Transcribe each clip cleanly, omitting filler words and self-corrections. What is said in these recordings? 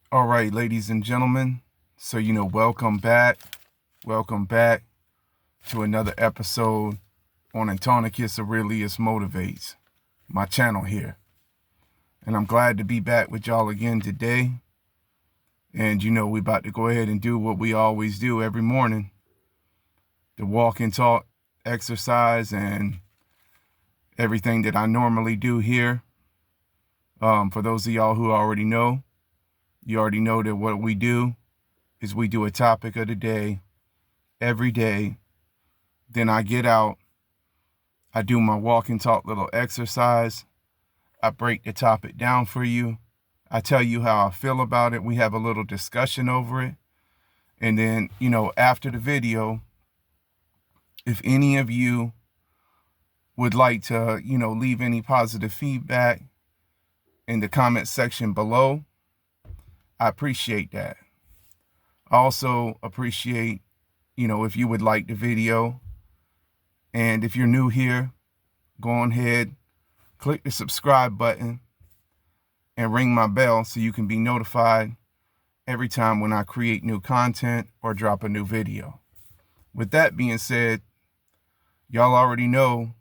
All right, ladies and gentlemen. So, welcome back. Welcome back to another episode on Antonicus Aurelius Motivates, my channel here. And I'm glad to be back with y'all again today. And, we're about to go ahead and do what we always do every morning, the walk and talk exercise and everything that I normally do here. For those of y'all who already know, you already know that what we do is we do a topic of the day every day. Then I get out, I do my walk and talk little exercise. I break the topic down for you. I tell you how I feel about it. We have a little discussion over it. And then, after the video, if any of you would like to, leave any positive feedback in the comment section below, I appreciate that. I also appreciate, if you would like the video. And if you're new here, go on ahead, click the subscribe button and ring my bell so you can be notified every time when I create new content or drop a new video. With that being said, y'all already know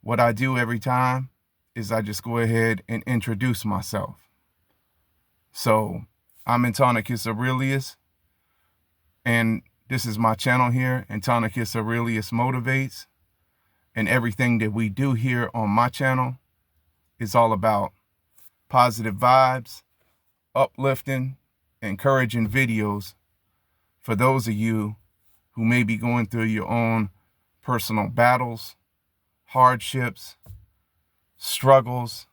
what I do every time is I just go ahead and introduce myself. So I'm Antonicus Aurelius, and this is my channel here, Antonicus Aurelius Motivates. And everything that we do here on my channel is all about positive vibes, uplifting, encouraging videos for those of you who may be going through your own personal battles, hardships, struggles,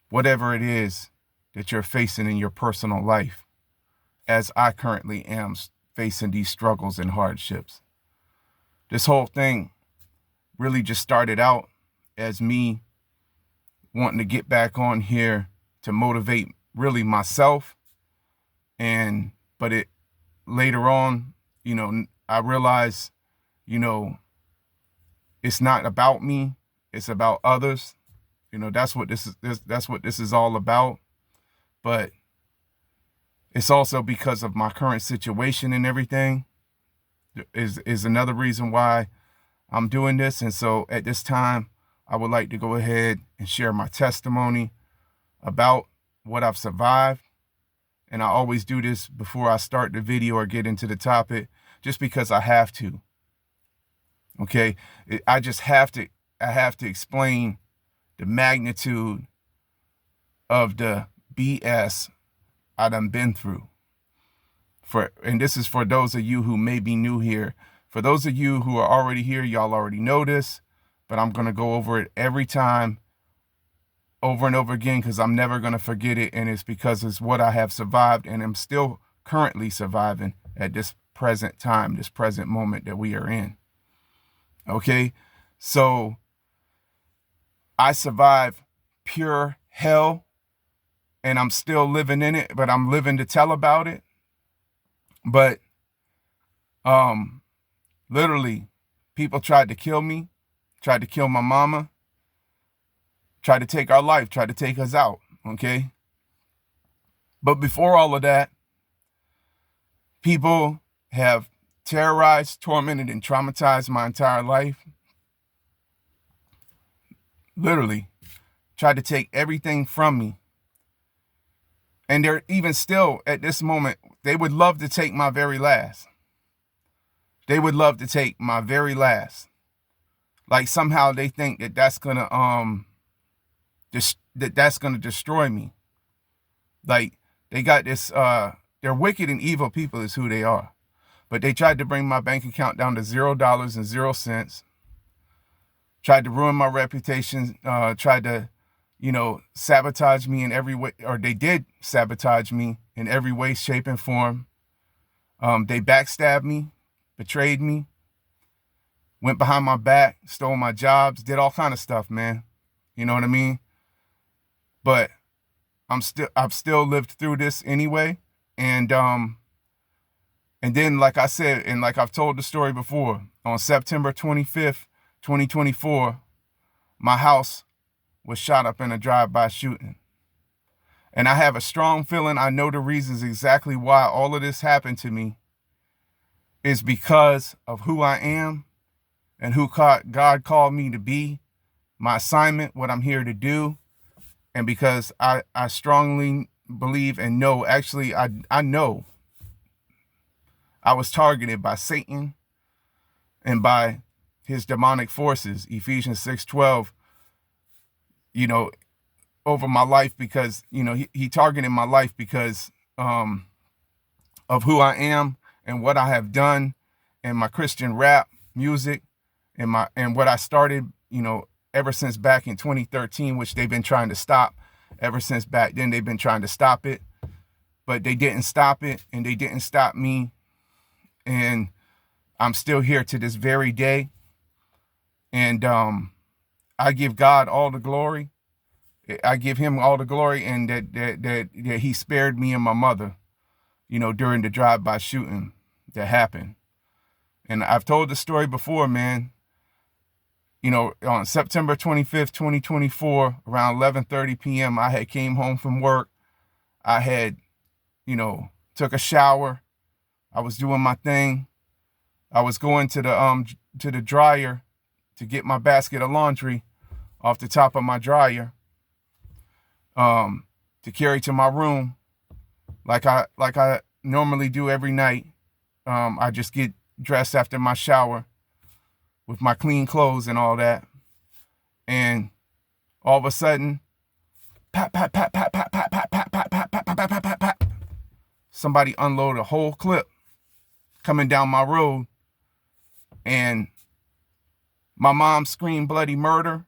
whatever it is that you're facing in your personal life, as I currently am facing these struggles and hardships. This whole thing really just started out as me wanting to get back on here to motivate really myself. But it later on, I realized, it's not about me, it's about others. That's what this is all about. But it's also because of my current situation and everything is another reason why I'm doing this. And so at this time, I would like to go ahead and share my testimony about what I've survived. And I always do this before I start the video or get into the topic, just because I have to. Okay, I have to explain the magnitude of the BS I done been through. And this is for those of you who may be new here. For those of you who are already here, y'all already know this, but I'm going to go over it every time, over and over again, because I'm never going to forget it. And it's because it's what I have survived and am still currently surviving at this present time, this present moment that we are in. Okay, so I survived pure hell and I'm still living in it, but I'm living to tell about it. But literally, people tried to kill me, tried to kill my mama, tried to take our life, tried to take us out, okay? But before all of that, people have terrorized, tormented, and traumatized my entire life. Literally, tried to take everything from me. And they're even still, at this moment, they would love to take my very last. They would love to take my very last. Like somehow they think that that's gonna that's gonna destroy me. Like they got this they're wicked and evil people is who they are. But they tried to bring my bank account down to $0.00. Tried to ruin my reputation, tried to, sabotage me in every way, or they did sabotage me in every way, shape, and form. They backstabbed me, betrayed me, went behind my back, stole my jobs, did all kind of stuff, man. You know what I mean? But I've still lived through this anyway. And then, like I said, and like I've told the story before, on September 25th, 2024, my house was shot up in a drive-by shooting. And I have a strong feeling I know the reasons exactly why all of this happened to me is because of who I am and who God called me to be, my assignment, what I'm here to do. And because I strongly believe and know, actually, I know I was targeted by Satan and by his demonic forces, Ephesians 6:12, over my life because, he targeted my life because of who I am and what I have done in my Christian rap music and what I started, ever since back in 2013, which they've been trying to stop. Ever since back then, they've been trying to stop it, but they didn't stop it, and they didn't stop me. And I'm still here to this very day. And I give God all the glory. I give him all the glory, and that he spared me and my mother, during the drive-by shooting that happened. And I've told the story before, man. On September 25th, 2024, around 11:30 p.m., I had came home from work. I had, took a shower. I was doing my thing. I was going to the dryer to get my basket of laundry off the top of my dryer, to carry to my room, like I normally do every night. I just get dressed after my shower with my clean clothes and all that, and all of a sudden, pat pat pat pat pat pat pat pat pat pat pat pat pat pat pat, somebody unloaded a whole clip coming down my road, and my mom screamed bloody murder,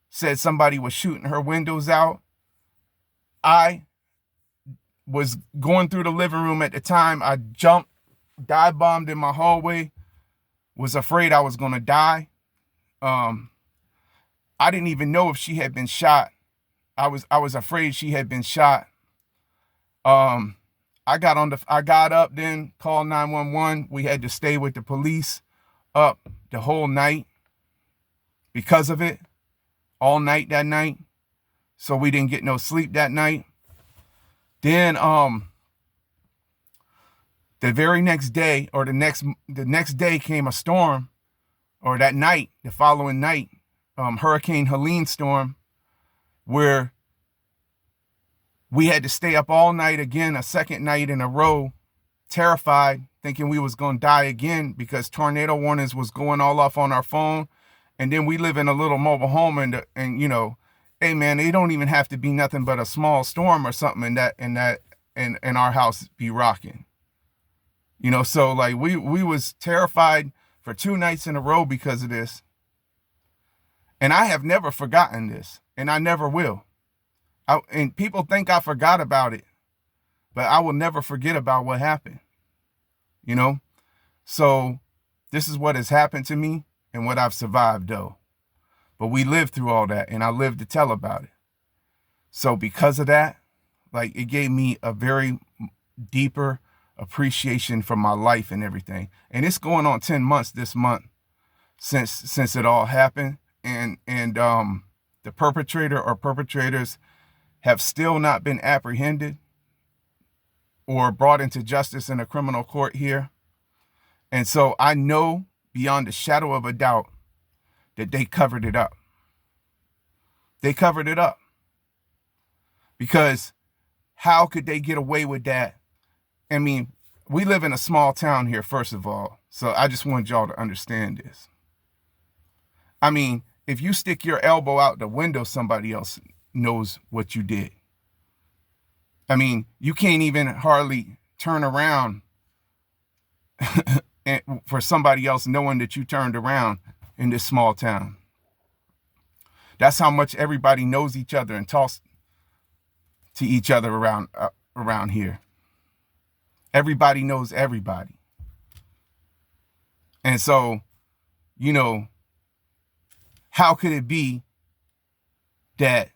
said somebody was shooting her windows out. I was going through the living room at the time. I jumped, dive bombed in my hallway, was afraid I was going to die. I didn't even know if she had been shot. I was afraid she had been shot. I got up then, called 911. We had to stay with the police up the whole night because of it, all night that night. So we didn't get no sleep that night. Then the very next day, or the next day came a storm, or that night, the following night, Hurricane Helene storm, where we had to stay up all night again, a second night in a row, terrified, thinking we was going to die again because tornado warnings was going all off on our phone. And then we live in a little mobile home, and hey man, they don't even have to be nothing but a small storm or something in our house be rocking. So like we was terrified for 2 nights in a row because of this. And I have never forgotten this, and I never will. And people think I forgot about it, but I will never forget about what happened. So this is what has happened to me and what I've survived though. But we lived through all that, and I lived to tell about it. So because of that, like, it gave me a very deeper appreciation for my life and everything. And it's going on 10 months this month since it all happened. And the perpetrator or perpetrators have still not been apprehended or brought into justice in a criminal court here. And so I know beyond a shadow of a doubt that they covered it up. They covered it up. Because how could they get away with that? I mean, we live in a small town here, first of all. So I just want y'all to understand this. I mean, if you stick your elbow out the window, somebody else knows what you did. I mean, you can't even hardly turn around for somebody else knowing that you turned around in this small town. That's how much everybody knows each other and talks to each other around here. Everybody knows everybody. And so, how could it be that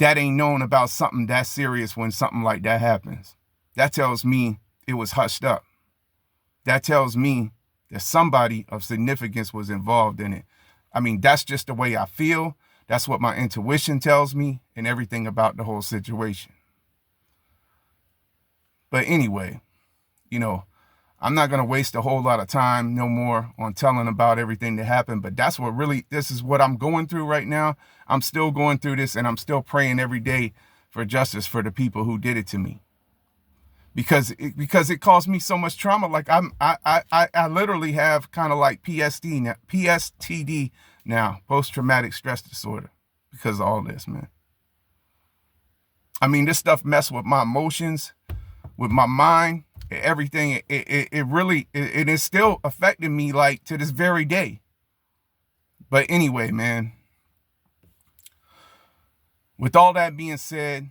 ain't known about something that serious when something like that happens? That tells me it was hushed up. That tells me that somebody of significance was involved in it. I mean, that's just the way I feel. That's what my intuition tells me and everything about the whole situation. But anyway, you know, I'm not going to waste a whole lot of time no more on telling about everything that happened. But that's what really, this is what I'm going through right now. I'm still going through this, and I'm still praying every day for justice for the people who did it to me. Because it caused me so much trauma. Like I literally have kind of like PSTD now, post-traumatic stress disorder, because of all this, man. I mean, this stuff messed with my emotions, with my mind, everything. It really is still affecting me, like, to this very day. But anyway, man, with all that being said,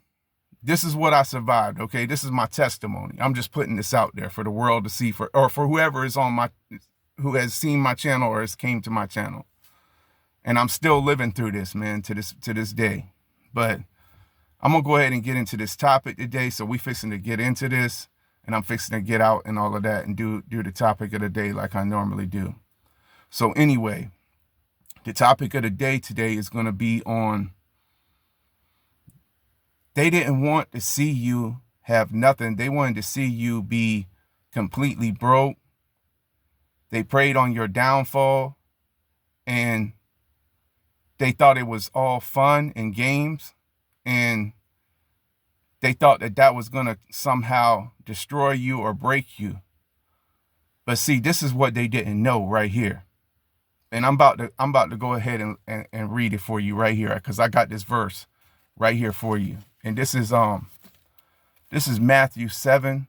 this is what I survived, okay? This is my testimony. I'm just putting this out there for the world to see, for whoever is who has seen my channel or has came to my channel. And I'm still living through this, man, to this day. But I'm gonna go ahead and get into this topic today. So we fixing to get into this, and I'm fixing to get out and all of that and do the topic of the day like I normally do. So anyway, the topic of the day today is gonna be on, they didn't want to see you have nothing. They wanted to see you be completely broke. They preyed on your downfall, and they thought it was all fun and games, and they thought that was going to somehow destroy you or break you. But see, this is what they didn't know right here. And I'm about to go ahead and read it for you right here, because I got this verse right here for you. And this is Matthew 7,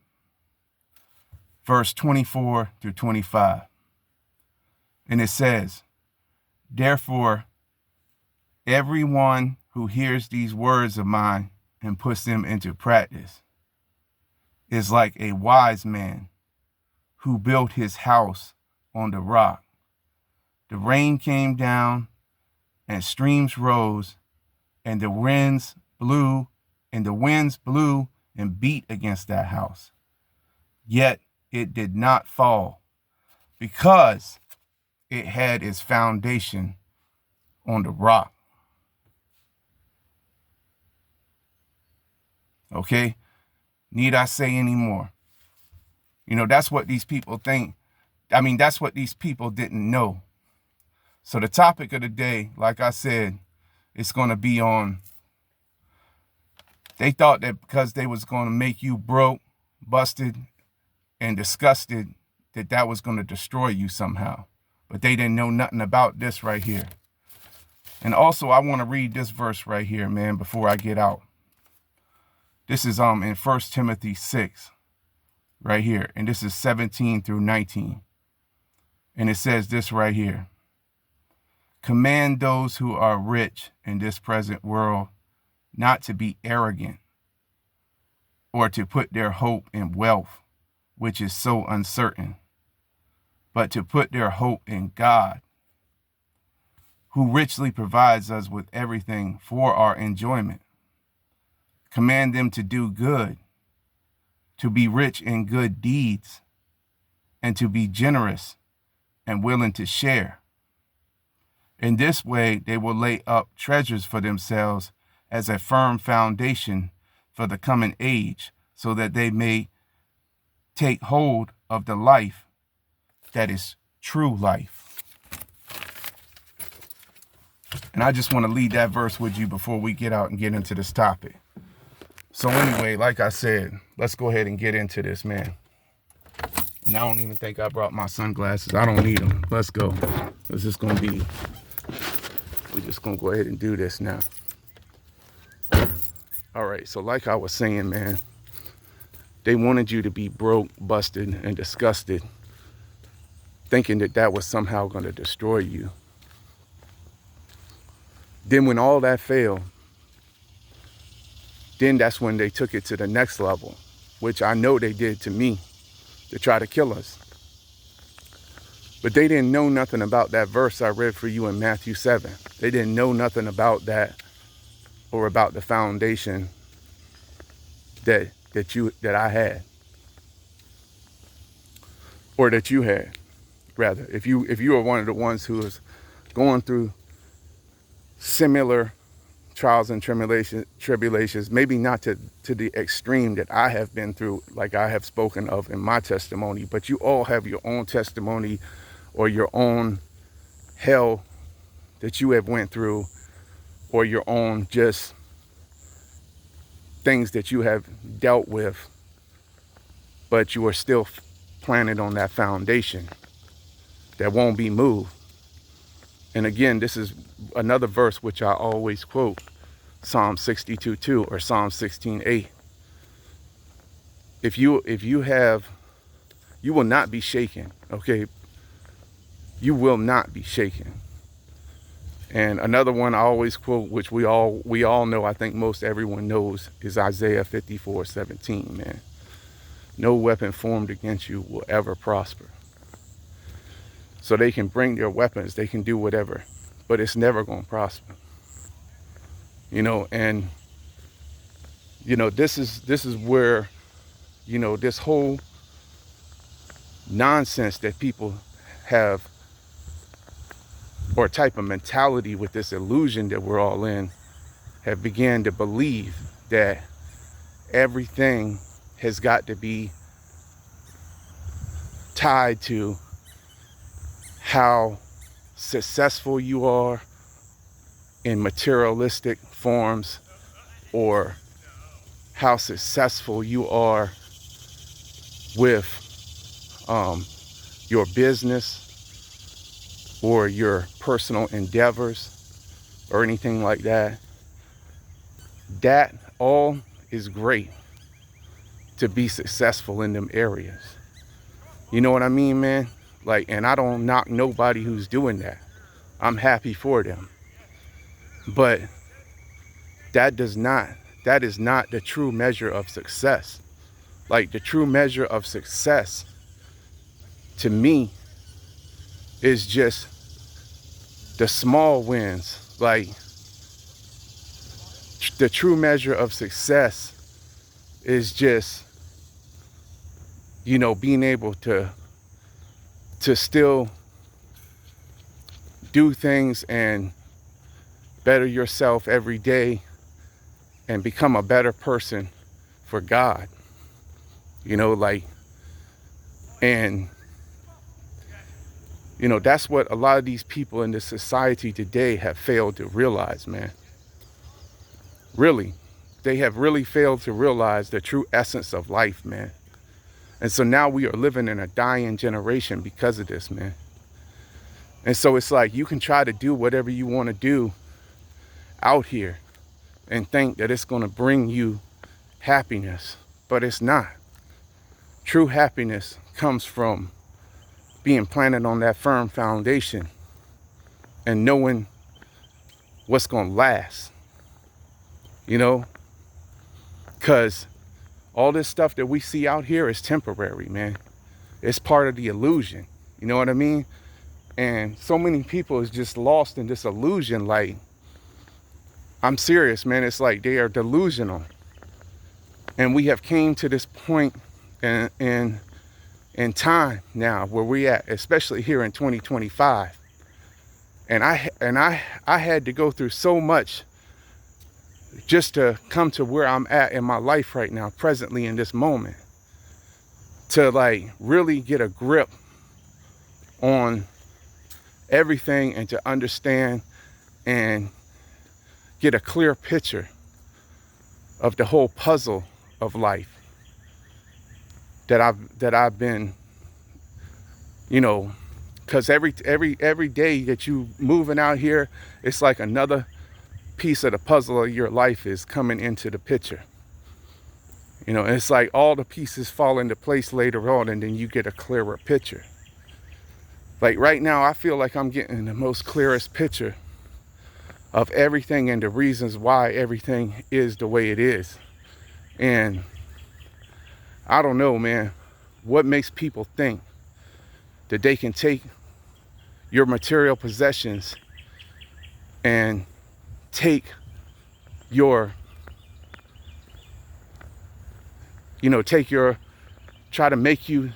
verse 24 through 25. And it says, "Therefore, everyone who hears these words of mine and puts them into practice is like a wise man who built his house on the rock. The rain came down and streams rose, and the winds blew and beat against that house. Yet it did not fall, because it had its foundation on the rock." Okay? Need I say any more? You know, that's what these people think. I mean, that's what these people didn't know. So the topic of the day, like I said, it's going to be on, they thought that because they was going to make you broke, busted, and disgusted, that was going to destroy you somehow. But they didn't know nothing about this right here. And also, I want to read this verse right here, man, before I get out. This is in 1 Timothy 6, right here. And this is 17 through 19. And it says this right here: "Command those who are rich in this present world not to be arrogant, or to put their hope in wealth, which is so uncertain, but to put their hope in God, who richly provides us with everything for our enjoyment. Command them to do good, to be rich in good deeds, and to be generous and willing to share. In this way, they will lay up treasures for themselves as a firm foundation for the coming age, so that they may take hold of the life that is true life." And I just want to leave that verse with you before we get out and get into this topic. So anyway, like I said, let's go ahead and get into this, man. And I don't even think I brought my sunglasses. I don't need them. Let's go. It's just going to be, we're just going to go ahead and do this now. All right, so like I was saying, man, they wanted you to be broke, busted, and disgusted, thinking that was somehow going to destroy you. Then when all that failed, then that's when they took it to the next level, which I know they did to me, to try to kill us. But they didn't know nothing about that verse I read for you in Matthew 7. They didn't know nothing about that, or about the foundation that I had, or that you had, rather. If you are one of the ones who is going through similar trials and tribulations, maybe not to the extreme that I have been through, like I have spoken of in my testimony, but you all have your own testimony or your own hell that you have went through, or your own just things that you have dealt with, but you are still planted on that foundation that won't be moved. And again, this is another verse which I always quote, Psalm 62:2 or Psalm 16:8. If you have, you will not be shaken, okay? You will not be shaken. And another one I always quote, which we all know, I think most everyone knows, is Isaiah 54:17, man. No weapon formed against you will ever prosper. So they can bring their weapons, they can do whatever, but it's never going to prosper. And this is where, this whole nonsense that people have, or type of mentality with this illusion that we're all in, have began to believe that everything has got to be tied to how successful you are in materialistic forms, or how successful you are with your business or your personal endeavors or anything like that. That all is great to be successful in them areas. You know what I mean, man? And I don't knock nobody who's doing that. I'm happy for them. But that is not the true measure of success. The true measure of success to me is just the small wins. The true measure of success is just, being able to still do things and better yourself every day and become a better person for God. That's what a lot of these people in this society today have failed to realize, man. Really, they have really failed to realize the true essence of life, man. And so now we are living in a dying generation because of this, man. And so it's you can try to do whatever you want to do out here and think that it's going to bring you happiness, but it's not. True happiness comes from being planted on that firm foundation and knowing what's going to last, because all this stuff that we see out here is temporary, man. It's part of the illusion. You know what I mean? And so many people is just lost in this illusion. I'm serious, man. It's they are delusional. And we have came to this point in time now where we at, especially here in 2025. And I had to go through so much just to come to where I'm at in my life right now, presently in this moment, to really get a grip on everything and to understand and get a clear picture of the whole puzzle of life that I've been, because every day that you moving out here, it's another piece of the puzzle of your life is coming into the picture. It's all the pieces fall into place later on, and then you get a clearer picture. Right now, I feel I'm getting the most clearest picture of everything and the reasons why everything is the way it is. And I don't know, man, what makes people think that they can take your material possessions and take your, try to make you,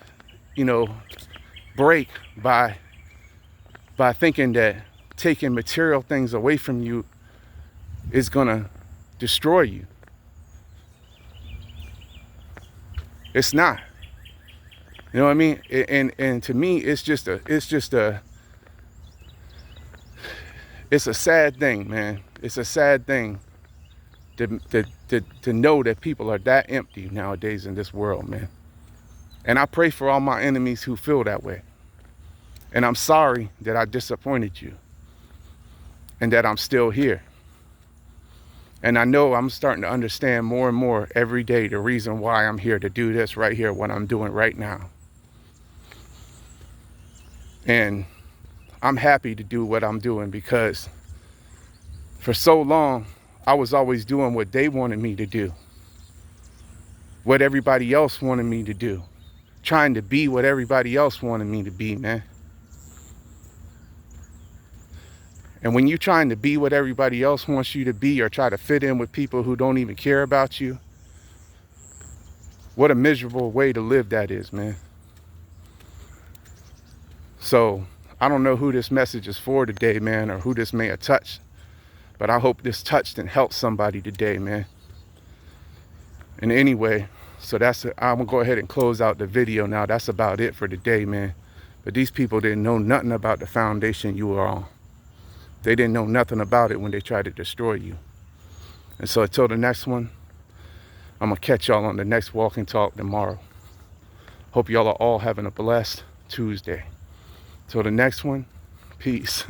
break by thinking that taking material things away from you is gonna destroy you. It's not. You know what I mean? And to me, it's a sad thing, man. It's a sad thing to know that people are that empty nowadays in this world, man. And I pray for all my enemies who feel that way. And I'm sorry that I disappointed you and that I'm still here. And I know I'm starting to understand more and more every day the reason why I'm here to do this right here, what I'm doing right now. And I'm happy to do what I'm doing because for so long, I was always doing what they wanted me to do, what everybody else wanted me to do, trying to be what everybody else wanted me to be, man. And when you're trying to be what everybody else wants you to be or try to fit in with people who don't even care about you, what a miserable way to live that is, man. So I don't know who this message is for today, man, or who this may have touched, but I hope this touched and helped somebody today, man. And anyway, so I'm gonna go ahead and close out the video now. That's about it for today, man. But these people didn't know nothing about the foundation you were on. They didn't know nothing about it when they tried to destroy you. And so until the next one, I'm gonna catch y'all on the next Walk and Talk tomorrow. Hope y'all are all having a blessed Tuesday. Till the next one, peace.